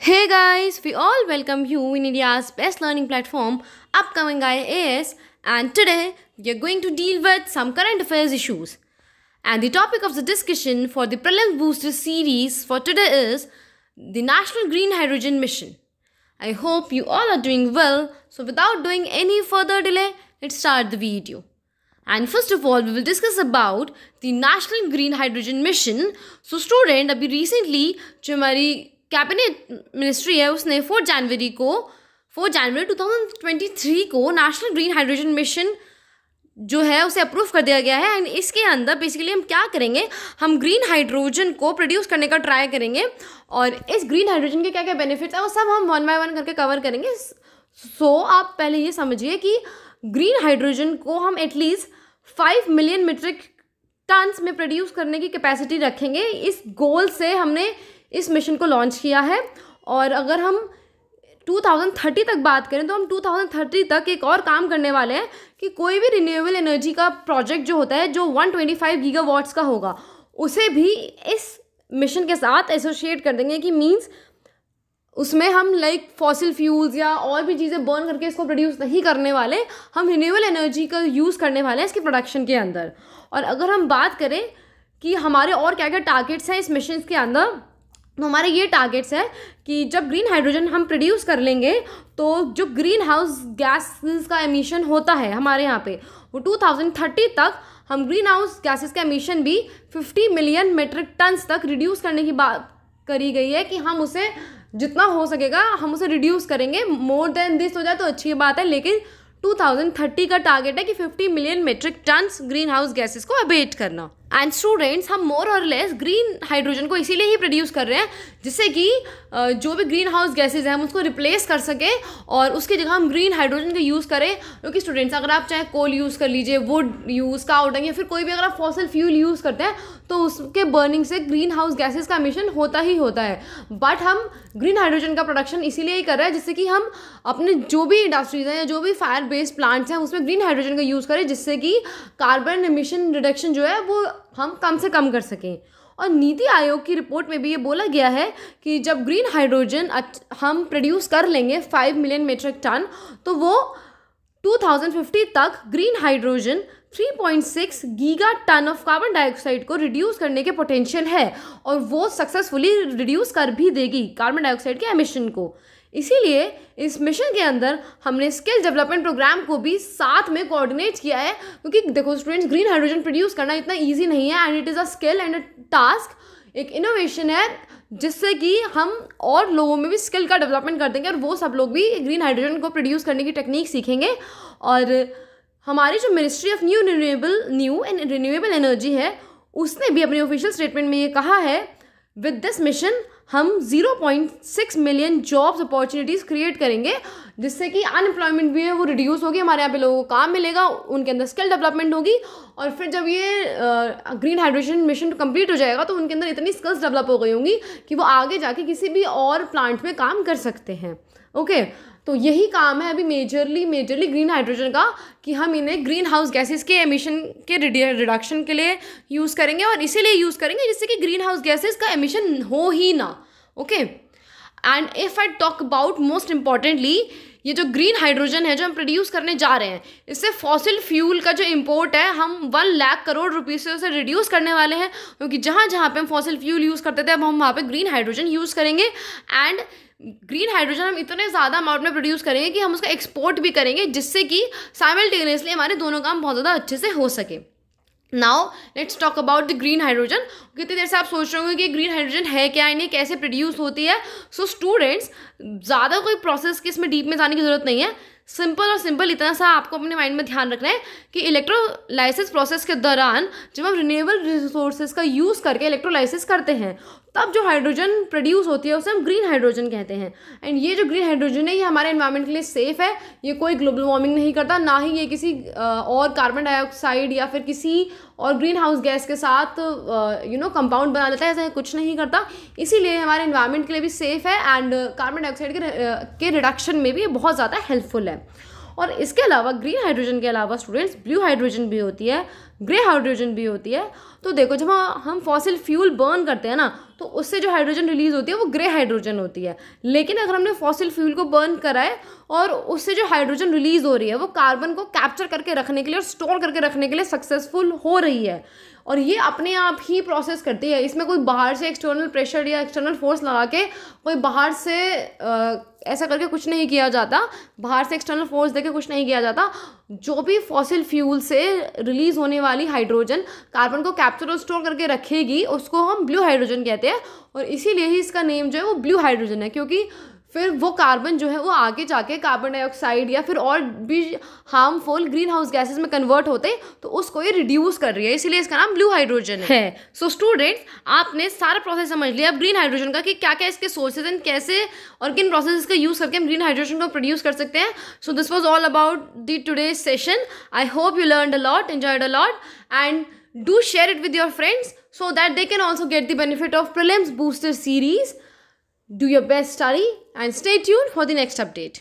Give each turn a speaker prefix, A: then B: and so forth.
A: Hey guys, we all welcome you in India's best learning platform, Upcoming IAS, and today we are going to deal with some current affairs issues. And the topic of the discussion for the Prelim Booster series for today is the National Green Hydrogen Mission. I hope you all are doing well, so without doing any further delay, let's start the video. And first of all, we will discuss about the National Green Hydrogen Mission. So student, अभी recently जो हमारी cabinet ministry है उसने 4 जनवरी 2023 को national green hydrogen mission जो है उसे approve कर दिया गया है। एंड इसके अंदर बेसिकली हम क्या करेंगे, हम ग्रीन हाइड्रोजन को प्रोड्यूस करने का ट्राई करेंगे और इस ग्रीन हाइड्रोजन के क्या क्या बेनिफिट्स हैं वो सब हम 1 बाय 1 करके कवर करेंगे। सो आप पहले ये समझिए कि ग्रीन हाइड्रोजन को हम एटलीस्ट 5 मिलियन मीट्रिक टन्स में प्रोड्यूस करने की कैपेसिटी रखेंगे। इस गोल से हमने इस मिशन को लॉन्च किया है। और अगर हम 2030 तक बात करें तो हम 2030 तक एक और काम करने वाले हैं कि कोई भी रिन्यूएबल एनर्जी का प्रोजेक्ट जो होता है जो 125 गीगावाट्स का होगा उसे भी इस मिशन के साथ एसोसिएट कर देंगे। कि मीन्स उसमें हम फॉसिल फ्यूल्स या और भी चीज़ें बर्न करके इसको प्रोड्यूस नहीं करने वाले, हम रिन्यूएबल एनर्जी का यूज़ करने वाले हैं इसके प्रोडक्शन के अंदर। और अगर हम बात करें कि हमारे और क्या क्या टारगेट्स हैं इस मिशन के अंदर, तो हमारे ये टारगेट्स है कि जब ग्रीन हाइड्रोजन हम प्रोड्यूस कर लेंगे तो जो ग्रीन हाउस गैसेस का एमिशन होता है हमारे यहाँ पे वो 2030 तक हम ग्रीन हाउस गैसेस का एमिशन भी 50 मिलियन मेट्रिक टन्स तक रिड्यूस करने की बात करी गई है कि हम उसे जितना हो सकेगा हम उसे रिड्यूस करेंगे। मोर देन दिस हो जाए तो अच्छी बात है, लेकिन 2030 का टारगेट है कि 50 million metric tons green house gases को अबेट करना। एंड स्टूडेंट्स, हम मोर और लेस ग्रीन हाइड्रोजन को इसीलिए ही प्रोड्यूस कर रहे हैं जिससे कि जो भी ग्रीन हाउस गैसेज हैं हम उसको रिप्लेस कर सकें और उसकी जगह हम ग्रीन हाइड्रोजन का यूज़ करें। क्योंकि स्टूडेंट्स, अगर आप चाहे कोल यूज़ कर लीजिए, वुड यूज़, काउडंग या फिर कोई भी अगर आप फॉसिल फ्यूल यूज़ करते हैं तो उसके बर्निंग से ग्रीन हाउस गैसेज का एमिशन होता ही होता है। बट हम ग्रीन हाइड्रोजन का प्रोडक्शन इसीलिए ही कर रहे हैं जिससे कि हम अपने जो भी इंडस्ट्रीज हैं या जो भी फायर बेस्ड प्लांट्स हैं उसमें ग्रीन हाइड्रोजन का यूज़ करें जिससे कि कार्बन एमिशन रिडक्शन जो है वो हम कम से कम कर सकें। और नीति आयोग की रिपोर्ट में भी ये बोला गया है कि जब ग्रीन हाइड्रोजन हम प्रोड्यूस कर लेंगे 5 मिलियन मेट्रिक टन तो वो 2050 तक green hydrogen 3.6 giga ton of carbon dioxide को रिड्यूस करने के पोटेंशियल है और वो सक्सेसफुली रिड्यूस कर भी देगी कार्बन डाइऑक्साइड के एमिशन को। इसीलिए इस मिशन के अंदर हमने स्किल डेवलपमेंट प्रोग्राम को भी साथ में कोऑर्डिनेट किया है। क्योंकि देखो स्टूडेंट्स, ग्रीन हाइड्रोजन प्रोड्यूस करना इतना इजी नहीं है and it is a skill and a task, एक इनोवेशन है जिससे कि हम और लोगों में भी स्किल का डेवलपमेंट कर देंगे और वो सब लोग भी ग्रीन हाइड्रोजन को प्रोड्यूस करने की टेक्निक सीखेंगे। और हमारी जो ministry of new and renewable energy है उसने भी अपने ऑफिशियल स्टेटमेंट में ये कहा है, विद दिस मिशन हम 0.6 मिलियन जॉब्स अपॉर्चुनिटीज़ क्रिएट करेंगे जिससे कि अनएम्प्लॉयमेंट भी है वो रिड्यूस होगी, हमारे यहाँ पे लोगों को काम मिलेगा, उनके अंदर स्किल डेवलपमेंट होगी। और फिर जब ये ग्रीन हाइड्रोजन मिशन कंप्लीट हो जाएगा तो उनके अंदर इतनी स्किल्स डेवलप हो गई होंगी कि वो आगे जाके किसी भी और प्लांट में काम कर सकते हैं। ओके, तो यही काम है अभी मेजरली ग्रीन हाइड्रोजन का कि हम इन्हें ग्रीन हाउस गैसेस के एमिशन के रिडक्शन के लिए यूज़ करेंगे और इसीलिए यूज़ करेंगे जिससे कि ग्रीन हाउस गैसेस का एमिशन हो ही ना। Okay, and if I talk about most importantly, ये जो ग्रीन हाइड्रोजन है जो हम प्रोड्यूस करने जा रहे हैं इससे फॉसिल फ्यूल का जो इम्पोर्ट है हम 1 लाख करोड़ रुपीस से उसे रिड्यूस करने वाले हैं। क्योंकि जहाँ जहाँ पे हम फॉसिल फ्यूल यूज़ करते थे अब हम वहाँ पे ग्रीन हाइड्रोजन यूज़ करेंगे एंड ग्रीन हाइड्रोजन हम इतने ज़्यादा अमाउंट में प्रोड्यूस करेंगे कि हम उसका एक्सपोर्ट भी करेंगे जिससे कि साइमल्टेनियसली हमारे दोनों काम बहुत ज़्यादा अच्छे से हो सके। Now let's talk about the green hydrogen. कितनी देर से आप सोच रहे होंगे कि ग्रीन हाइड्रोजन है क्या, इन्हें कैसे प्रोड्यूस होती है। सो स्टूडेंट्स, ज़्यादा कोई प्रोसेस की इसमें डीप में जाने की ज़रूरत नहीं है। सिंपल इतना सा आपको अपने माइंड में ध्यान रखना है कि इलेक्ट्रोलाइसिस प्रोसेस के दौरान जब हम रिन्यूएबल रिसोर्सेज का यूज़ करके इलेक्ट्रोलाइसिस करते हैं तब जो हाइड्रोजन प्रोड्यूस होती है उसे हम ग्रीन हाइड्रोजन कहते हैं। एंड ये जो ग्रीन हाइड्रोजन है ये हमारे एनवायरनमेंट के लिए सेफ़ है, ये कोई ग्लोबल वार्मिंग नहीं करता, ना ही ये किसी और कार्बन डाइऑक्साइड या फिर किसी और ग्रीन हाउस गैस के साथ कंपाउंड बना देता है, ऐसा कुछ नहीं करता। इसीलिए हमारे एनवायरनमेंट के लिए भी सेफ़ है एंड कार्बन डाइऑक्साइड के रिडक्शन में भी ये बहुत ज़्यादा हेल्पफुल है। और इसके अलावा ग्रीन हाइड्रोजन के अलावा स्टूडेंट्स ब्लू हाइड्रोजन भी होती है, ग्रे हाइड्रोजन भी होती है। तो देखो जब हम फॉसिल फ्यूल बर्न करते हैं ना तो उससे जो हाइड्रोजन रिलीज होती है वो ग्रे हाइड्रोजन होती है। लेकिन अगर हमने फॉसिल फ्यूल को बर्न करा है और उससे जो हाइड्रोजन रिलीज हो रही है वो कार्बन को कैप्चर करके रखने के लिए और स्टोर करके रखने के लिए सक्सेसफुल हो रही है, और ये अपने आप ही प्रोसेस करती है। इसमें कोई बाहर से एक्सटर्नल प्रेशर या एक्सटर्नल फोर्स लगा के कोई बाहर से ऐसा करके कुछ नहीं किया जाता, बाहर से एक्सटर्नल फोर्स देके कुछ नहीं किया जाता। जो भी फॉसिल फ्यूल से रिलीज होने वाली हाइड्रोजन कार्बन को कैप्चर और स्टोर करके रखेगी उसको हम ब्लू हाइड्रोजन कहते हैं, और इसीलिए ही इसका नेम जो है वो ब्लू हाइड्रोजन है, क्योंकि फिर वो कार्बन जो है वो आगे जाके कार्बन डाइऑक्साइड या फिर और भी हार्मफुल ग्रीन हाउस गैसेज में कन्वर्ट होते तो उसको ये रिड्यूस कर रही है, इसीलिए इसका नाम ब्लू हाइड्रोजन है। सो स्टूडेंट्स, आपने सारा प्रोसेस समझ लिया अब ग्रीन हाइड्रोजन का कि क्या क्या इसके सोर्सेज एंड कैसे और किन प्रोसेस का यूज़ करके हम ग्रीन हाइड्रोजन को प्रोड्यूस कर सकते हैं। So this was all about the today's session. I hope you learned a lot, enjoyed a lot, and do share it with your friends so that they can also get the benefit of prelims booster series. Do your best study and stay tuned for the next update.